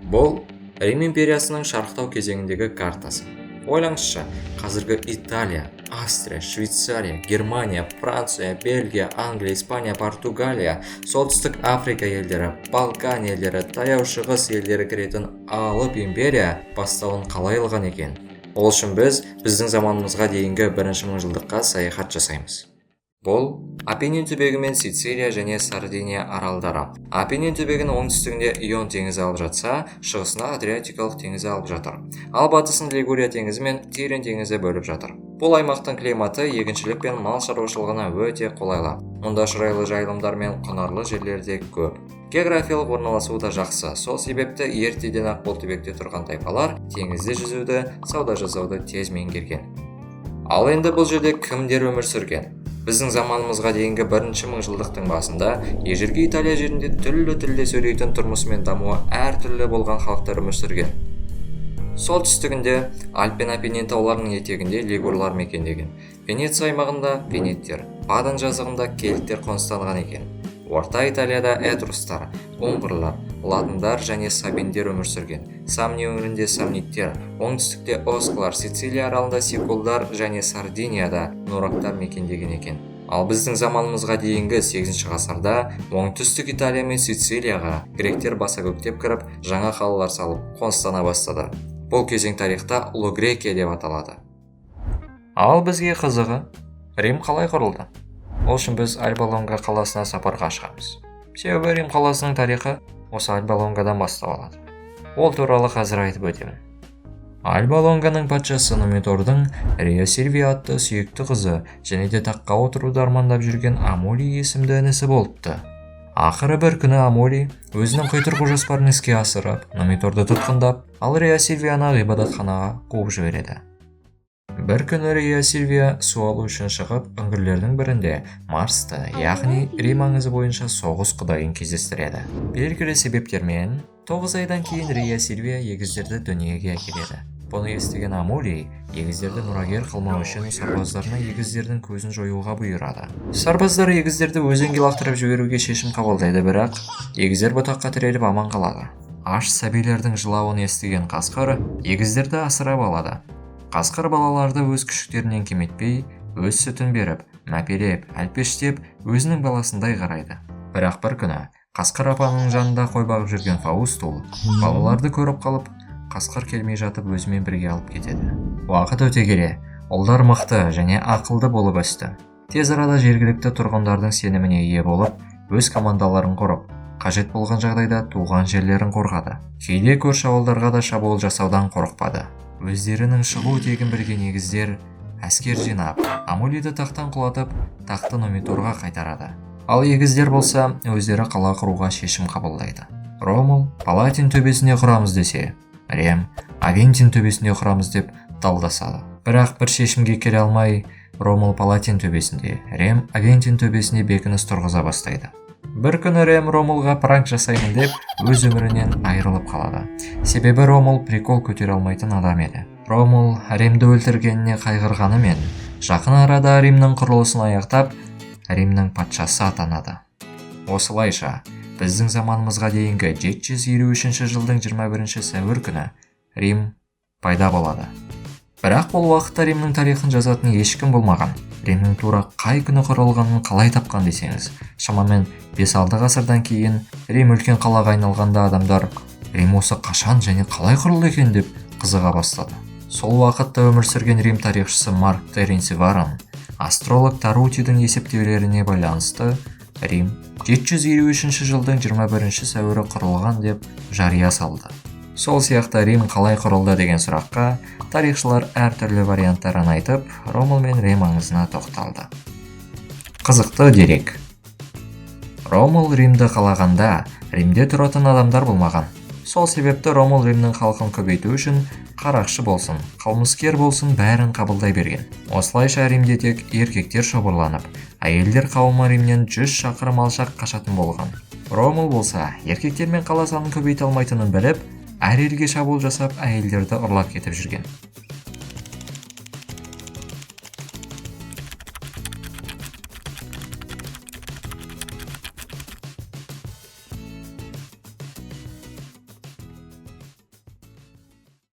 Бұл Рим империясының шарықтау кезеңіндегі картасы. Ойлаңызшы, қазіргі Италия, Австрия, Швейцария, Германия, Франция, Бельгия, Англия, Испания, Португалия, Солтүстік Африка елдері, Балкан елдері, Таяу Шығыс елдері кіретін алып империя бастауын қалай алған екен? Ол үшін біздің заманымызға дейінгі 1-ші мыңжылдыққа саяхат жасаймыз. Бұл Апеннин түбегі мен Сицилия және Сардиния аралдары. Апеннин түбегінің оңтүстігінде Ион теңізі алып жатса, шығысына Адриатикалық теңізі алып жатыр. Ал батысын Лигурия теңізі мен Тирен теңізі бөліп жатыр. Бұл аймақтың климаты егіншілік пен мал шаруашылығына өте қолайлы. Мұнда шұрайлы жайылымдар мен құнарлы жерлер де көп. Географиялық орналасуы да жақсы. Сол себепті ертеден-ақ бұл түбекте тұрған тайпалар теңізде жүзуді, сауда жасауды тез меңгерген. Ал енді бұл жерде кімдер өмір сүрген? Біздің заманымызға дейінгі 1-ші мыңжылдықтың басында ежелгі Италия жерінде түрлі тілде сөйлейтін тұрмысы мен дамуы әртүрлі болған халықтар өмір сүрген. Солтүстігінде Альп пен Апеннин тауларының етегінде лигурлар мекендеген. Венеция аймағында венеттер, Падан жазығында кельттер қоныстанған екен. Орта Италияда этрустар, умбрлар, ладындар және сабиндер өмір сүрген. Самни өңірінде самниттер, оңтүстікте оскалар, Сицилия аралында сикулдар және Сардинияда норактар мекендеген екен. Ал біздің заманымызға дейінгі 8-ші ғасырда оңтүстік Италия мен Сицилияға гректер баса көктеп кіріп, жаңа қалалар салып, қоныстана бастады. Бұл кезең тарихта Ұлы Грекия деп аталады. Ал бізге қызығы, Рим қалай құрылды? Ол үшін біз Альба Лонга қаласына сапарға шығамыз. Себебі Рим қаласының тарихы осы Альба Лонгадан бастау алады. Ол туралы қазір айтып өтемін. Альба Лонганың патшасы Нумитордың Риа Сильвия атты сүйікті қызы және де таққа отыруды армандап жүрген Амули есімді інісі болыпты. Ақыры бір күні Амули өзінің құйтырқы жоспарын іске асырып, Нумиторды тұтқындап, ал Риа Сильвияны ғибадатханаға қуып жібереді. Бір күні Риа Сильвия су алу үшін шығып, үңгірлердің бірінде Марсты, яғни Рим аңызы бойынша соғыс құдайын кездестіреді. Белгілі себептермен 9 айдан кейін Риа Сильвия егіздерді дүниеге әкеледі. Бұны естіген Амули егіздерді мұрагер қылмау үшін сарбаздарына егіздердің көзін жоюға бұйырады. Сарбаздар егіздерді өзенге лақтырып жіберуге шешім қабылдайды, бірақ егіздер бұтаққа тіреліп аман қалады. Аш сәбилердің жылауын естіген Қасқыр егіздерді асырап алады. Қасқыр балаларды өз күшіктерінен кеметпей, өз сүтін беріп, мәпелеп, әлпештеп, өзінің баласындай қарайды. Бірақ бір күні Қасқыр апаның жанында қой бағып жүрген Фаустул балаларды көріп қалып, Қасқыр келмей жатып өзімен бірге алып кетеді. Уақыт өте келе, ұлдар мықты және ақылды болып өсті. Тез арада жергілікті тұрғындардың сеніміне ие болып, өз командаларын құрып, қажет болған жағдайда туған жерлерін қорғады. Кейде көрші ауылдарға да шабуыл жасаудан қорықпады. Өздерінің шығу тегін білген егіздер әскер жинап, Амулиді тақтан құлатып, тақты Нумиторға қайтарады. Ал егіздер болса, өздері қала құруға шешім қабылдайды. Ромул Палатин төбесіне құрамыз десе, Рем Авентин төбесіне құрамыз деп далдасады. Бірақ бір шешімге келе алмай, Ромул Палатин төбесінде, Рем Авентин төбесіне бекініс тұрғыза бастайды. Бір күні Рем Ромулға пранк жасаймын деп өз өмірінен айырылып қалады. Себебі Ромул прикол көтере алмайтын адам еді. Ромул Ремді өлтіргеніне қайғырғанымен, жақын арада Римнің құрылысын аяқтап, Римнің патшасы атанады. Осылайша, біздің заманымызға дейінгі 753 жылдың 21 сәуір күні Рим пайда болады. Бірақ бұл уақытта Римнің тарихын жазатын ешкім болмаған. Римнің тура қай күні құрылғанын қалай тапқан десеңіз, шамамен 5-6 ғасырдан кейін Рим үлкен қалаға айналғанда адамдар Рим осы қашан және қалай құрылды екен деп қызыға бастады. Сол уақытта өмір сүрген Рим тарихшысы Марк Теренци Варон астролог Тарутидің есептеулеріне байланысты Рим 753 жылдың 21 сәуірі құрылған деп жария салды. Сол сияқты Рим қалай құрылды деген сұраққа тарихшылар әртүрлі варианттарын айтып, Ромул мен Рим аңызына тоқталды. Қызықты дерек. Ромул Римді қалағанда Римде тұратын адамдар болмаған. Сол себепті Ромул Римнің халқын көбейту үшін қарақшы болсын, қылмыскер болсын бәрін қабылдай берген. Осылайша Римде тек еркектер шоғырланып, әйелдер қауымы Римнен 100 шақырым алшақ қашатын болған. Ромул болса, еркектермен қала санын көбейте алмайтынын біліп, әр елге шабуыл жасап, әйелдерді ұрлап кетіп жүрген.